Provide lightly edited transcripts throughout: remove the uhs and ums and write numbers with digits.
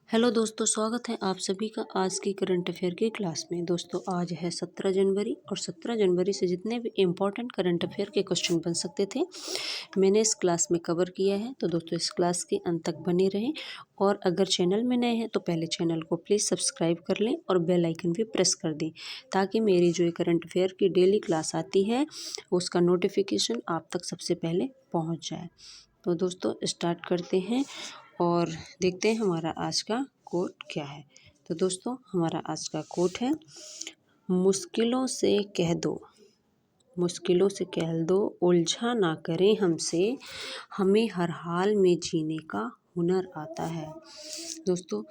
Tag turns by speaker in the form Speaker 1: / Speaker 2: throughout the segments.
Speaker 1: Hello दोस्तों, स्वागत है आप सभी का आज की करंट अफेयर की क्लास में। दोस्तों आज है 17 जनवरी और 17 जनवरी से जितने भी इम्पोर्टेंट करंट अफेयर के क्वेश्चन बन सकते थे मैंने इस क्लास में कवर किया है। तो दोस्तों इस क्लास के अंत तक बने रहें और अगर चैनल में नए हैं तो पहले चैनल को प्लीज़ सब्सक्राइब कर लें और बेल आइकन भी प्रेस कर दें ताकि मेरी जो करंट अफेयर की डेली क्लास आती है उसका नोटिफिकेशन आप तक सबसे पहले पहुँच जाए। तो दोस्तों स्टार्ट करते हैं और देखते हैं हमारा आज का कोट क्या है। तो दोस्तों हमारा आज का कोट है, मुश्किलों से कह दो, मुश्किलों से कह दो, उलझा ना करें हमसे, हमें हर हाल में जीने का हुनर आता है। दोस्तों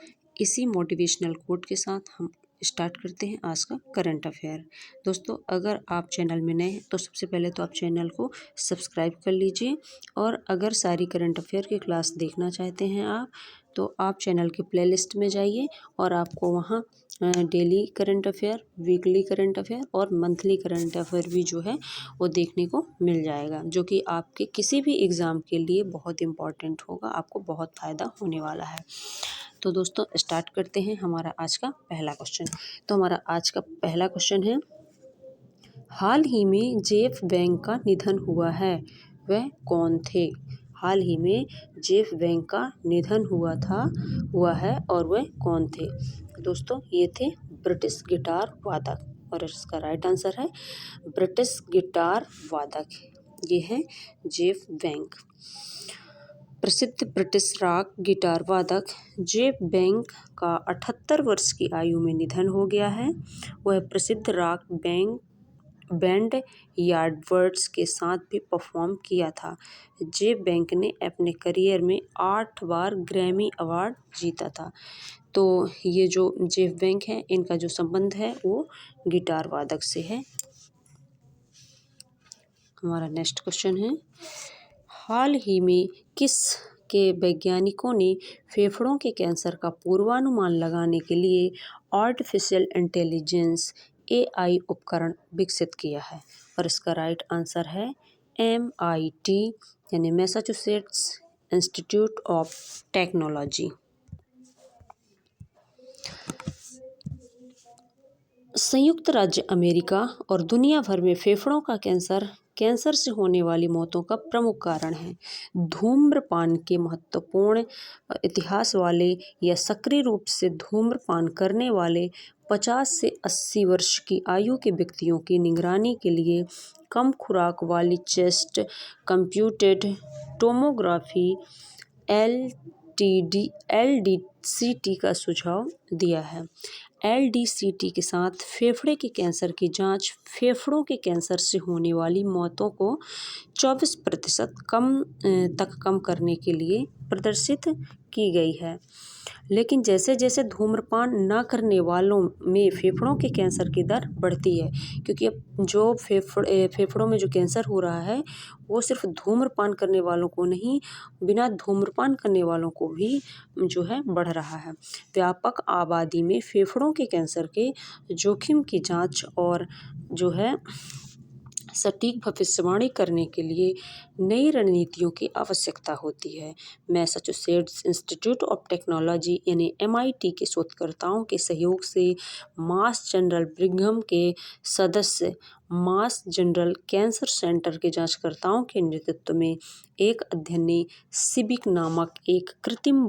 Speaker 1: इसी मोटिवेशनल कोट के साथ हम स्टार्ट करते हैं आज का करंट अफेयर। दोस्तों अगर आप चैनल में नए हैं तो सबसे पहले तो आप चैनल को सब्सक्राइब कर लीजिए और अगर सारी करंट अफेयर की क्लास देखना चाहते हैं आप तो आप चैनल के प्लेलिस्ट में जाइए और आपको वहाँ daily current affair, weekly current affair और मंथली करंट अफेयर भी जो है वो देखने को मिल जाएगा, जो कि आपके किसी भी एग्ज़ाम के लिए बहुत इम्पॉर्टेंट होगा, आपको बहुत फ़ायदा होने वाला है। तो दोस्तों स्टार्ट करते हैं हमारा आज का पहला क्वेश्चन। तो हमारा आज का पहला क्वेश्चन है, हाल ही में जेफ वेंग का निधन हुआ है, वह कौन थे? हाल ही में जेफ वेंग का निधन हुआ है और वह कौन थे? दोस्तों ये थे ब्रिटिश गिटार वादक और इसका राइट आंसर है ब्रिटिश गिटार वादक, ये है जेफ वेंग। प्रसिद्ध ब्रिटिश रॉक गिटार वादक जेफ वेंग का 78 वर्ष की आयु में निधन हो गया है। वह प्रसिद्ध रॉक बैंड यार्डबर्ड्स के साथ भी परफॉर्म किया था। जेफ वेंग ने अपने करियर में 8 बार ग्रैमी अवार्ड जीता था। तो ये जो जेफ वेंग है इनका जो संबंध है वो गिटार वादक से है। हमारा नेक्स्ट क्वेश्चन है, हाल ही में किस के वैज्ञानिकों ने फेफड़ों के कैंसर का पूर्वानुमान लगाने के लिए आर्टिफिशियल इंटेलिजेंस AI उपकरण विकसित किया है? और इसका राइट आंसर है MIT यानी मैसाचुसेट्स इंस्टीट्यूट ऑफ टेक्नोलॉजी। संयुक्त राज्य अमेरिका और दुनिया भर में फेफड़ों का कैंसर से होने वाली मौतों का प्रमुख कारण है। धूम्रपान के महत्वपूर्ण इतिहास वाले या सक्रिय रूप से धूम्रपान करने वाले 50 से 80 वर्ष की आयु के व्यक्तियों की निगरानी के लिए कम खुराक वाली चेस्ट कंप्यूटेड टोमोग्राफी LDCT का सुझाव दिया है। LDCT के साथ फेफड़े के कैंसर की जांच फेफड़ों के कैंसर से होने वाली मौतों को 24% कम करने के लिए प्रदर्शित की गई है। लेकिन जैसे जैसे धूम्रपान न करने वालों में फेफड़ों के कैंसर की दर बढ़ती है, क्योंकि अब जो फेफड़ों में जो कैंसर हो रहा है वो सिर्फ धूम्रपान करने वालों को नहीं, बिना धूम्रपान करने वालों को भी जो है बढ़ रहा है। व्यापक आबादी में फेफड़ों के कैंसर के जोखिम की जांच और जो है सटीक भविष्यवाणी करने के लिए नई रणनीतियों की आवश्यकता होती है। मैसाचुसेट्स इंस्टीट्यूट ऑफ टेक्नोलॉजी यानी MIT के शोधकर्ताओं के सहयोग से मास जनरल ब्रिघम के सदस्य मास जनरल कैंसर सेंटर के जांचकर्ताओं के नेतृत्व में एक अध्ययन ने सिबिक नामक एक कृत्रिम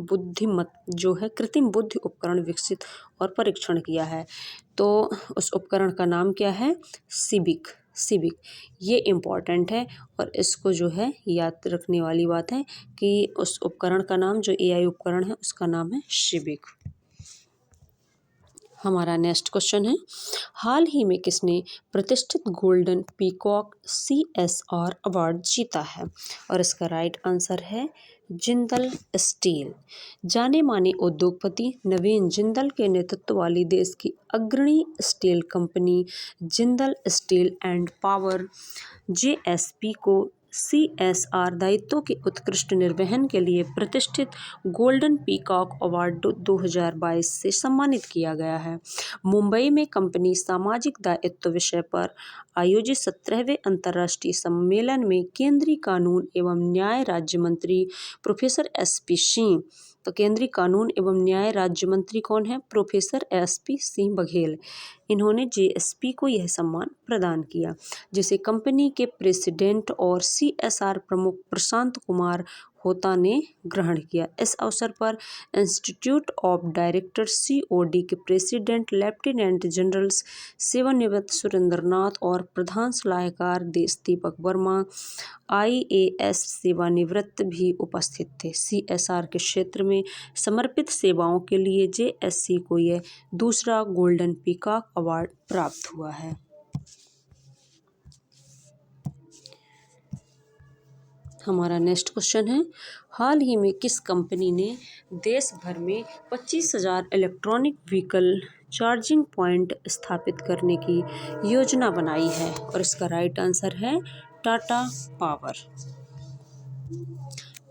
Speaker 1: बुद्धि उपकरण विकसित और परीक्षण किया है। तो उस उपकरण का नाम क्या है? सिबिक। ये इम्पॉर्टेंट है और इसको जो है याद रखने वाली बात है कि उस उपकरण का नाम जो AI उपकरण है उसका नाम है सिबिक। हमारा नेक्स्ट क्वेश्चन है, हाल ही में किसने प्रतिष्ठित गोल्डन पीकॉक CSR अवार्ड जीता है? और इसका राइट आंसर है जिंदल स्टील। जाने माने उद्योगपति नवीन जिंदल के नेतृत्व वाली देश की अग्रणी steel company Jindal steel and power JSP को CSR दायित्वों के उत्कृष्ट निर्वहन के लिए प्रतिष्ठित गोल्डन पीकॉक अवार्ड 2022 से सम्मानित किया गया है। मुंबई में कंपनी सामाजिक दायित्व विषय पर आयोजित 17वें अंतर्राष्ट्रीय सम्मेलन में केंद्रीय कानून एवं न्याय राज्य मंत्री प्रोफेसर SP सिंह तो केंद्रीय कानून एवं न्याय राज्य मंत्री कौन है? Professor SP Singh Baghel. इन्होंने JSP को यह सम्मान प्रदान किया, जिसे कंपनी के प्रेसिडेंट और CSR प्रमुख प्रशांत कुमार होता ने ग्रहण किया। इस अवसर पर इंस्टीट्यूट ऑफ डायरेक्टर COD के प्रेसिडेंट लेफ्टिनेंट जनरल सेवानिवृत्त सुरेंद्र नाथ और प्रधान सलाहकार देश दीपक वर्मा IAS सेवानिवृत्त भी उपस्थित थे। CSR के क्षेत्र में समर्पित सेवाओं के लिए JSC को यह दूसरा गोल्डन पीकॉक अवार्ड प्राप्त हुआ है। हमारा नेक्स्ट क्वेश्चन है, हाल ही में किस कंपनी ने देश भर में 25,000 इलेक्ट्रॉनिक व्हीकल चार्जिंग पॉइंट स्थापित करने की योजना बनाई है? और इसका राइट आंसर है Tata power.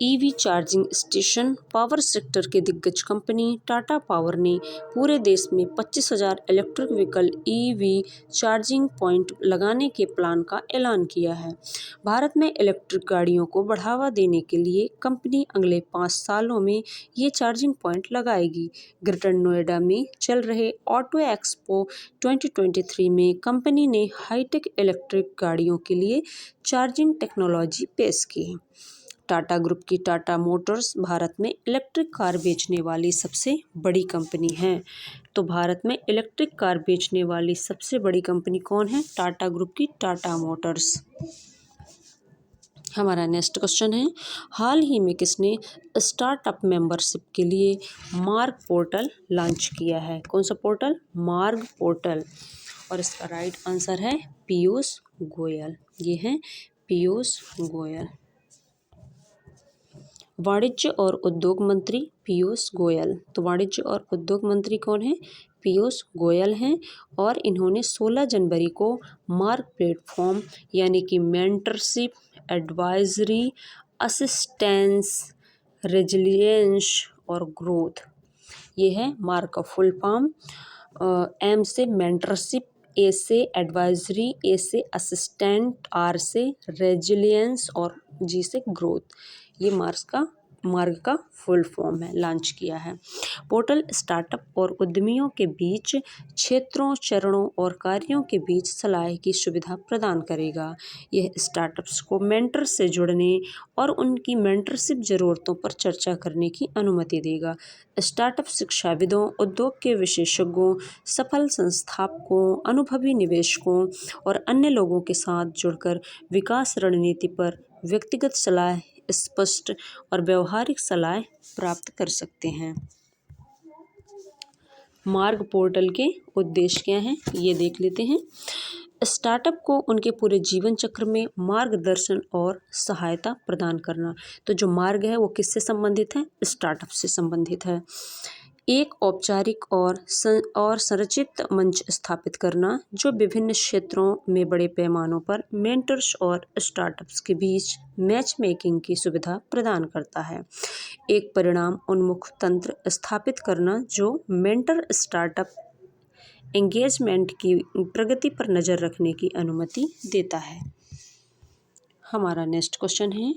Speaker 1: EV charging station power sector के दिग्गज कंपनी टाटा पावर ने पूरे देश में 25,000 electric vehicle EV charging point लगाने के प्लान का ऐलान किया है। भारत में इलेक्ट्रिक गाड़ियों को बढ़ावा देने के लिए कंपनी अगले 5 सालों में ये चार्जिंग पॉइंट लगाएगी। ग्रेटर नोएडा में चल रहे ऑटो एक्सपो 2023 में कंपनी ने हाईटेक इलेक्ट्रिक गाड़ियों के लिए चार्जिंग टेक्नोलॉजी पेश की। टाटा ग्रुप की टाटा मोटर्स भारत में इलेक्ट्रिक कार बेचने वाली सबसे बड़ी कंपनी है। तो भारत में इलेक्ट्रिक कार बेचने वाली सबसे बड़ी कंपनी कौन है? टाटा ग्रुप की टाटा मोटर्स। हमारा नेक्स्ट क्वेश्चन है, हाल ही में किसने स्टार्टअप मेंबरशिप के लिए मार्ग पोर्टल लॉन्च किया है? कौन सा पोर्टल? मार्ग पोर्टल। और इसका राइट आंसर है पीयूष गोयल। ये है पीयूष गोयल। वाणिज्य और उद्योग मंत्री पीयूष गोयल। तो वाणिज्य और उद्योग मंत्री कौन है? पीयूष गोयल हैं। और इन्होंने 16 जनवरी को मार्ग प्लेटफॉर्म यानी कि मेंटरशिप, एडवाइजरी, असिस्टेंस, रेजिलियंस और ग्रोथ, ये है मार्ग का फुल फॉर्म। M से मेंटरशिप, A से एडवाइजरी, A से असिस्टेंट, R से रेजिलियंस और G से ग्रोथ, ये मार्ग का फुल फॉर्म है, लॉन्च किया है। पोर्टल स्टार्टअप और उद्यमियों के बीच क्षेत्रों, चरणों और कार्यों के बीच सलाह की सुविधा प्रदान करेगा। यह स्टार्टअप्स को मेंटर से जुड़ने और उनकी मेंटरशिप ज़रूरतों पर चर्चा करने की अनुमति देगा। स्टार्टअप शिक्षाविदों, उद्योग के विशेषज्ञों, सफल संस्थापकों, अनुभवी निवेशकों और अन्य लोगों के साथ जुड़कर विकास रणनीति पर व्यक्तिगत सलाह, स्पष्ट और व्यवहारिक सलाह प्राप्त कर सकते हैं। मार्ग पोर्टल के उद्देश्य क्या हैं, ये देख लेते हैं। स्टार्टअप को उनके पूरे जीवन चक्र में मार्गदर्शन और सहायता प्रदान करना। तो जो मार्ग है वो किससे संबंधित है? स्टार्टअप से संबंधित है। एक औपचारिक और संरचित मंच स्थापित करना जो विभिन्न क्षेत्रों में बड़े पैमानों पर मेंटर्स और स्टार्टअप्स के बीच मैच मेकिंग की सुविधा प्रदान करता है। एक परिणाम उन्मुख तंत्र स्थापित करना जो मेंटर स्टार्टअप एंगेजमेंट की प्रगति पर नज़र रखने की अनुमति देता है। हमारा नेक्स्ट क्वेश्चन है,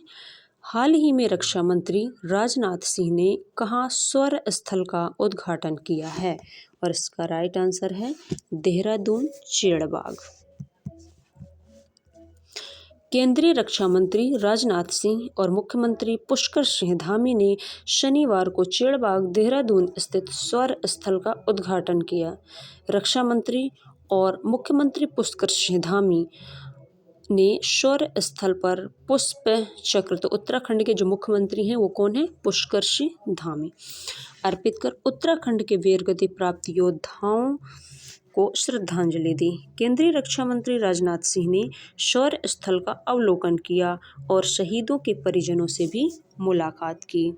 Speaker 1: हाल ही में रक्षा मंत्री राजनाथ सिंह ने कहाँ सौर स्थल का उद्घाटन किया है? और इसका राइट आंसर है देहरादून चेड़बाग। केंद्रीय रक्षा मंत्री राजनाथ सिंह और मुख्यमंत्री पुष्कर सिंह धामी ने शनिवार को चेड़बाग देहरादून स्थित सौर स्थल का उद्घाटन किया। रक्षा मंत्री और मुख्यमंत्री पुष्कर सिंह धामी ने सौर स्थल पर पुष्प चक्र, तो उत्तराखंड के जो मुख्यमंत्री हैं वो कौन है? पुष्कर सिंह धामी, अर्पित कर उत्तराखंड के वीरगति प्राप्त योद्धाओं को श्रद्धांजलि दी। केंद्रीय रक्षा मंत्री राजनाथ सिंह ने सौर स्थल का अवलोकन किया और शहीदों के परिजनों से भी मुलाकात की।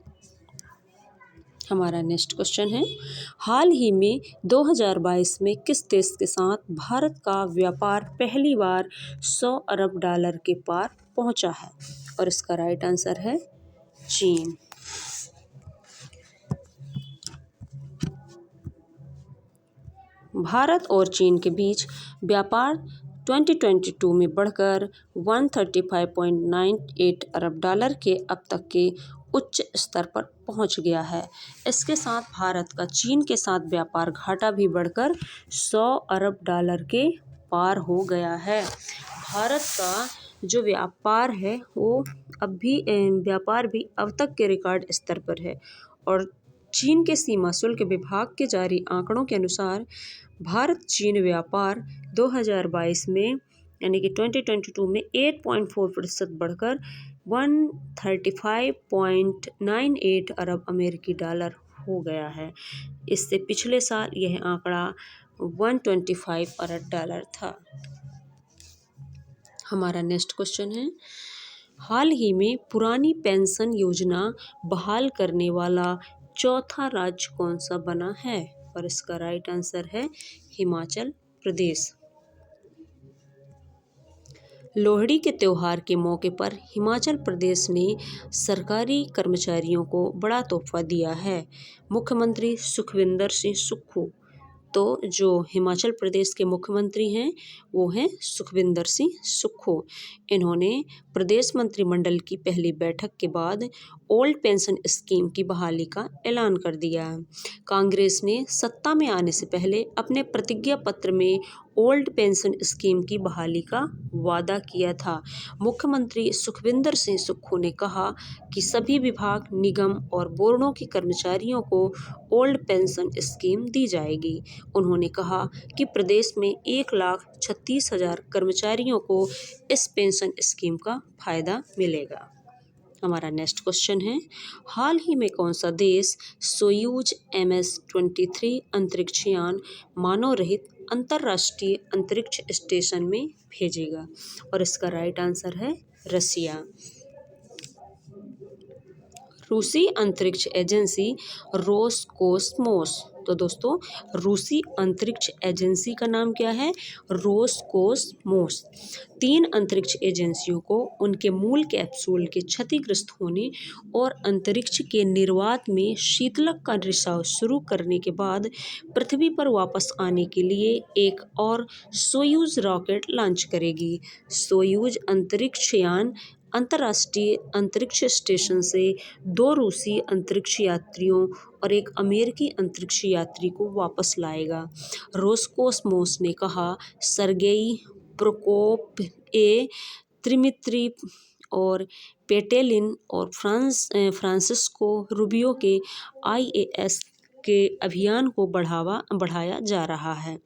Speaker 1: हमारा नेक्स्ट क्वेश्चन है, हाल ही में 2022 में किस देश के साथ भारत का व्यापार पहली बार $100 अरब के पार पहुंचा है? और इसका राइट आंसर है चीन। भारत और चीन के बीच व्यापार 2022 में बढ़कर $135.98 अरब के अब तक के उच्च स्तर पर पहुंच गया है। इसके साथ भारत का चीन के साथ व्यापार घाटा भी बढ़कर $100 अरब के पार हो गया है। भारत का जो व्यापार है वो व्यापार भी अब तक के रिकॉर्ड स्तर पर है और चीन के सीमा शुल्क विभाग के जारी आंकड़ों के अनुसार भारत चीन व्यापार 2022 में यानी कि 2022 में 8.4% बढ़कर 135.98 अरब अमेरिकी डॉलर हो गया है। इससे पिछले साल यह आंकड़ा 125 अरब डॉलर था। हमारा नेक्स्ट क्वेश्चन है, हाल ही में पुरानी पेंशन योजना बहाल करने वाला चौथा राज्य कौन सा बना है? और इसका राइट आंसर है हिमाचल प्रदेश। लोहड़ी के त्योहार के मौके पर हिमाचल प्रदेश ने सरकारी कर्मचारियों को बड़ा तोहफा दिया है। मुख्यमंत्री सुखविंदर सिंह सुक्खू, तो जो हिमाचल प्रदेश के मुख्यमंत्री हैं वो हैं सुखविंदर सिंह सुक्खू। इन्होंने प्रदेश मंत्रिमंडल की पहली बैठक के बाद ओल्ड पेंशन स्कीम की बहाली का ऐलान कर दिया है। कांग्रेस ने सत्ता में आने से पहले अपने प्रतिज्ञा पत्र में ओल्ड पेंशन स्कीम की बहाली का वादा किया था। मुख्यमंत्री सुखविंदर सिंह सुक्खू ने कहा कि सभी विभाग, निगम और बोर्डों के कर्मचारियों को ओल्ड पेंशन स्कीम दी जाएगी। उन्होंने कहा कि प्रदेश में 1,36,000 कर्मचारियों को इस पेंशन स्कीम का फायदा मिलेगा। हमारा नेक्स्ट क्वेश्चन है, हाल ही में कौन सा देश सोयूज MS-23 अंतरिक्ष यान मानव रहित अंतर्राष्ट्रीय अंतरिक्ष स्टेशन में भेजेगा? और इसका राइट आंसर है रसिया। रूसी अंतरिक्ष एजेंसी रोसकोसमोस, तो दोस्तों रूसी अंतरिक्ष एजेंसी का नाम क्या है? रोसकोसमोस। 3 अंतरिक्ष एजेंसियों को उनके मूल कैप्सूल के क्षतिग्रस्त होने और अंतरिक्ष के निर्वात में शीतलक का रिसाव शुरू करने के बाद पृथ्वी पर वापस आने के लिए एक और सोयूज रॉकेट लॉन्च करेगी। सोयूज अंतरिक्ष यान अंतर्राष्ट्रीय अंतरिक्ष स्टेशन से 2 रूसी अंतरिक्ष यात्रियों और 1 अमेरिकी अंतरिक्ष यात्री को वापस लाएगा। रोसकोसमोस ने कहा, सर्गेई प्रोकोपए, दिमित्री और पेटेलिन और फ्रांसिस्को रूबियो के IAS के अभियान को बढ़ाया जा रहा है।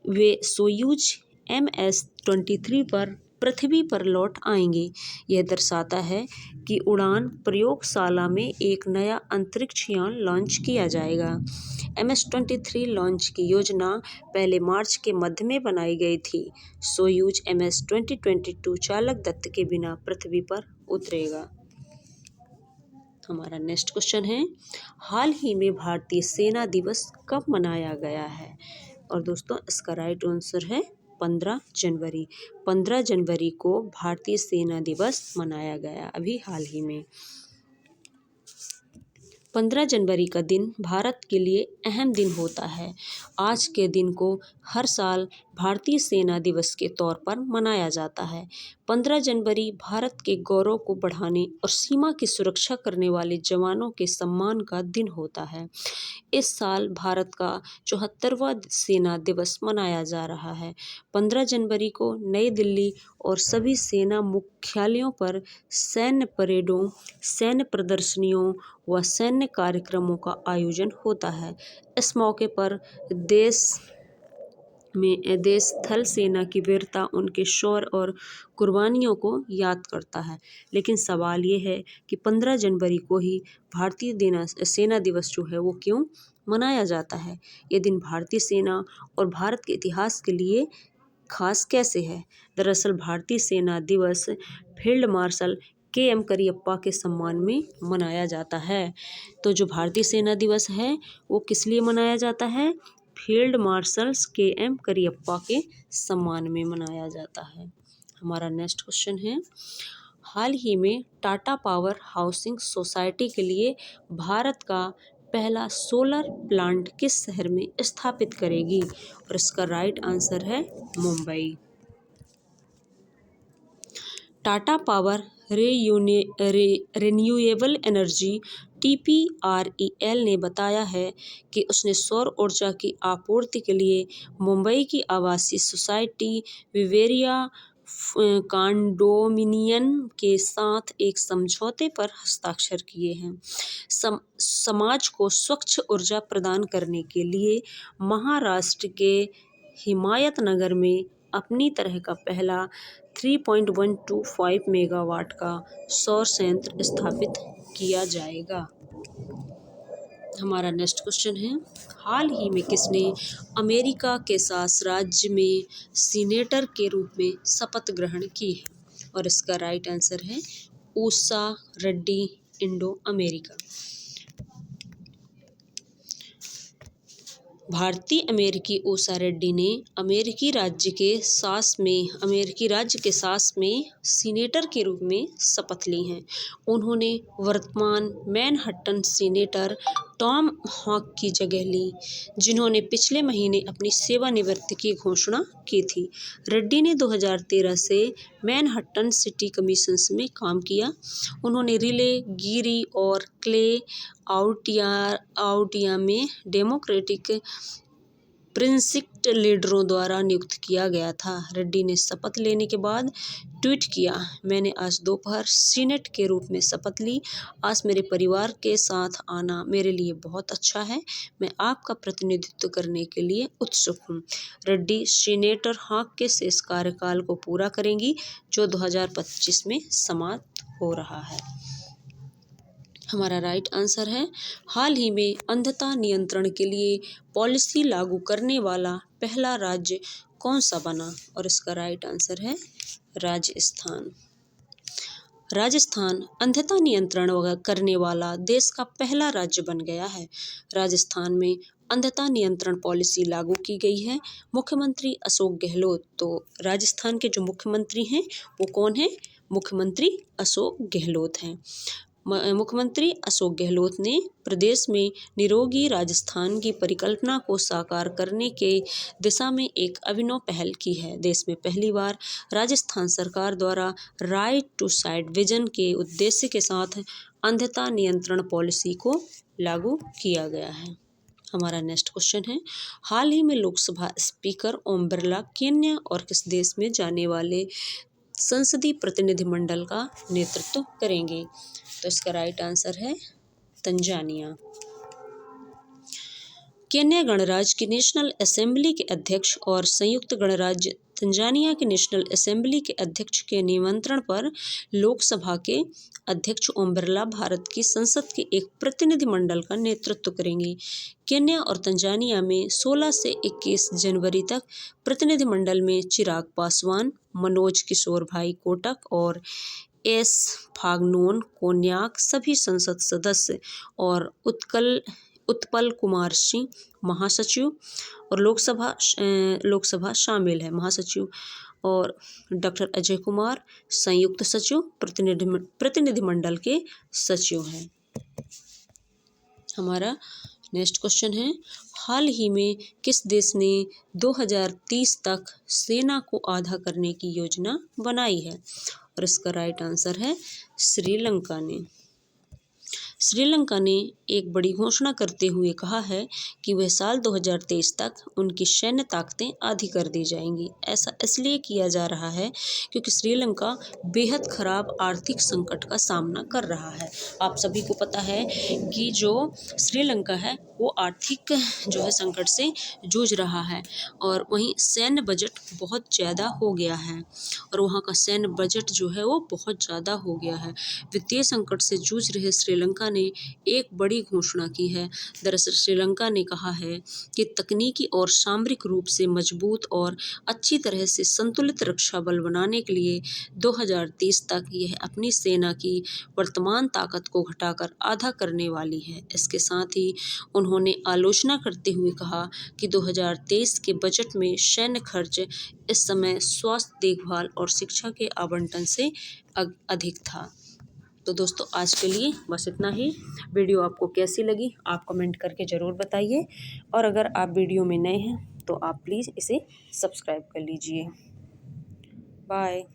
Speaker 1: वे सोयूज MS-23 पर पृथ्वी पर लौट आएंगे। यह दर्शाता है कि उड़ान प्रयोगशाला में एक नया अंतरिक्ष यान लॉन्च किया जाएगा। MS-23 लॉन्च की योजना पहले मार्च के मध्य में बनाई गई थी। सोयूज MS-2022 चालक दत्त के बिना पृथ्वी पर उतरेगा। हमारा नेक्स्ट क्वेश्चन है, हाल ही में भारतीय सेना दिवस कब मनाया गया है? और दोस्तों इसका राइट आंसर है 15 जनवरी। 15 जनवरी को भारतीय सेना दिवस मनाया गया अभी हाल ही में। 15 जनवरी का दिन भारत के लिए अहम दिन होता है। आज के दिन को हर साल भारतीय सेना दिवस के तौर पर मनाया जाता है। 15 जनवरी भारत के गौरव को बढ़ाने और सीमा की सुरक्षा करने वाले जवानों के सम्मान का दिन होता है। इस साल भारत का 74वां सेना दिवस मनाया जा रहा है। 15 जनवरी को नई दिल्ली और सभी सेना मुख्यालयों पर सैन्य परेडों, सैन्य प्रदर्शनियों व सैन्य कार्यक्रमों का आयोजन होता है। इस मौके पर देश थल सेना की वीरता, उनके शौर्य और कुर्बानियों को याद करता है। लेकिन सवाल ये है कि 15 जनवरी को ही भारतीय सेना दिवस जो है वो क्यों मनाया जाता है? ये दिन भारतीय सेना और भारत के इतिहास के लिए खास कैसे है? दरअसल भारतीय सेना दिवस फील्ड मार्शल KM करियप्पा के सम्मान में मनाया जाता है। तो जो भारतीय सेना दिवस है वो किस लिए मनाया जाता है? फील्ड मार्शल्स KM करियप्पा के सम्मान में मनाया जाता है। हमारा नेक्स्ट क्वेश्चन है, हाल ही में टाटा पावर हाउसिंग सोसाइटी के लिए भारत का पहला सोलर प्लांट किस शहर में स्थापित करेगी? और इसका राइट आंसर है Mumbai. Tata power renewable energy TPREL ने बताया है कि उसने सौर ऊर्जा की आपूर्ति के लिए मुंबई की आवासीय सोसाइटी विवेरिया कॉन्डोमिनियम के साथ एक समझौते पर हस्ताक्षर किए हैं। समाज को स्वच्छ ऊर्जा प्रदान करने के लिए महाराष्ट्र के हिमायतनगर में अपनी तरह का पहला 3.125 मेगावाट का सौर संयंत्र स्थापित किया जाएगा। हमारा नेक्स्ट क्वेश्चन है, हाल ही में किसने अमेरिका के सास राज्य में सीनेटर के रूप में शपथ ग्रहण की है? और इसका राइट आंसर है ऊषा रेड्डी इंडो अमेरिका। भारतीय अमेरिकी ऊषा रेड्डी ने अमेरिकी राज्य के सास में सीनेटर के रूप में शपथ ली है। उन्होंने वर्तमान मैनहट्टन सीनेटर टॉम हॉक की जगह ली, जिन्होंने पिछले महीने अपनी सेवानिवृत्ति की घोषणा की थी। रेड्डी ने 2013 से मैनहट्टन सिटी कमीशंस में काम किया। उन्होंने रिले, गिरी और क्ले आउटिया में डेमोक्रेटिक प्रिंसिप्ट लीडरों द्वारा नियुक्त किया गया था। रेड्डी ने शपथ लेने के बाद ट्वीट किया, मैंने आज दोपहर सीनेट के रूप में शपथ ली। आज मेरे परिवार के साथ आना मेरे लिए बहुत अच्छा है। मैं आपका प्रतिनिधित्व करने के लिए उत्सुक हूँ। रेड्डी सीनेटर हॉक के शेष कार्यकाल को पूरा करेंगी, जो 2025 में समाप्त हो रहा है। हमारा राइट आंसर है, हाल ही में अंधता नियंत्रण के लिए पॉलिसी लागू करने वाला पहला राज्य कौन सा बना? और इसका राइट आंसर है राजस्थान। राजस्थान अंधता नियंत्रण करने वाला देश का पहला राज्य बन गया है। राजस्थान में अंधता नियंत्रण पॉलिसी लागू की गई है। मुख्यमंत्री अशोक गहलोत, तो राजस्थान के जो मुख्यमंत्री हैं वो कौन है? मुख्यमंत्री अशोक गहलोत हैं। मुख्यमंत्री अशोक गहलोत ने प्रदेश में निरोगी राजस्थान की परिकल्पना को साकार करने के दिशा में एक अभिनव पहल की है। देश में पहली बार राजस्थान सरकार द्वारा राइट टू साइट विजन के उद्देश्य के साथ अंधता नियंत्रण पॉलिसी को लागू किया गया है। हमारा नेक्स्ट क्वेश्चन है, हाल ही में लोकसभा स्पीकर ओम बिरला केन्या और किस देश में जाने वाले संसदीय प्रतिनिधिमंडल का नेतृत्व करेंगे? तो इसका राइट आंसर है तंजानिया। केन्या गणराज्य की नेशनल असेंबली के अध्यक्ष और संयुक्त गणराज्य तंजानिया की नेशनल असेंबली के अध्यक्ष के निमंत्रण पर लोकसभा के अध्यक्ष ओम बिरला भारत की संसद के एक प्रतिनिधिमंडल का नेतृत्व करेंगे। केन्या और तंजानिया में 16 से 21 जनवरी तक प्रतिनिधिमंडल में चिराग पासवान, मनोज किशोर भाई कोटक और एस फागनोन कोन्याक सभी संसद सदस्य और उत्पल कुमार सिंह महासचिव और लोकसभा शामिल है महासचिव, और डॉक्टर अजय कुमार संयुक्त सचिव प्रतिनिधिमंडल के सचिव हैं। हमारा नेक्स्ट क्वेश्चन है, हाल ही में किस देश ने 2030 तक सेना को आधा करने की योजना बनाई है? और इसका राइट आंसर है श्रीलंका ने। श्रीलंका ने एक बड़ी घोषणा करते हुए कहा है कि वह साल 2023 तक उनकी सैन्य ताकतें आधी कर दी जाएंगी। ऐसा इसलिए किया जा रहा है क्योंकि श्रीलंका बेहद खराब आर्थिक संकट का सामना कर रहा है। आप सभी को पता है कि जो श्रीलंका है वो आर्थिक जो है संकट से जूझ रहा है, और वहीं सैन्य बजट बहुत ज़्यादा हो गया है, और वहाँ का सैन्य बजट जो है वो बहुत ज़्यादा हो गया है। वित्तीय संकट से जूझ रहे श्रीलंका ने एक बड़ी घोषणा की है। दरअसल श्रीलंका ने कहा है कि तकनीकी और सामरिक रूप से मजबूत और अच्छी तरह से संतुलित रक्षा बल बनाने के लिए 2030 तक यह अपनी सेना की वर्तमान ताकत को घटाकर आधा करने वाली है। इसके साथ ही उन्होंने आलोचना करते हुए कहा कि 2023 के बजट में सैन्य खर्च इस समय स्वास्थ्य देखभाल और शिक्षा के आवंटन से अधिक था। तो दोस्तों आज के लिए बस इतना ही। वीडियो आपको कैसी लगी आप कमेंट करके ज़रूर बताइए, और अगर आप वीडियो में नए हैं तो आप प्लीज़ इसे सब्सक्राइब कर लीजिए। बाय।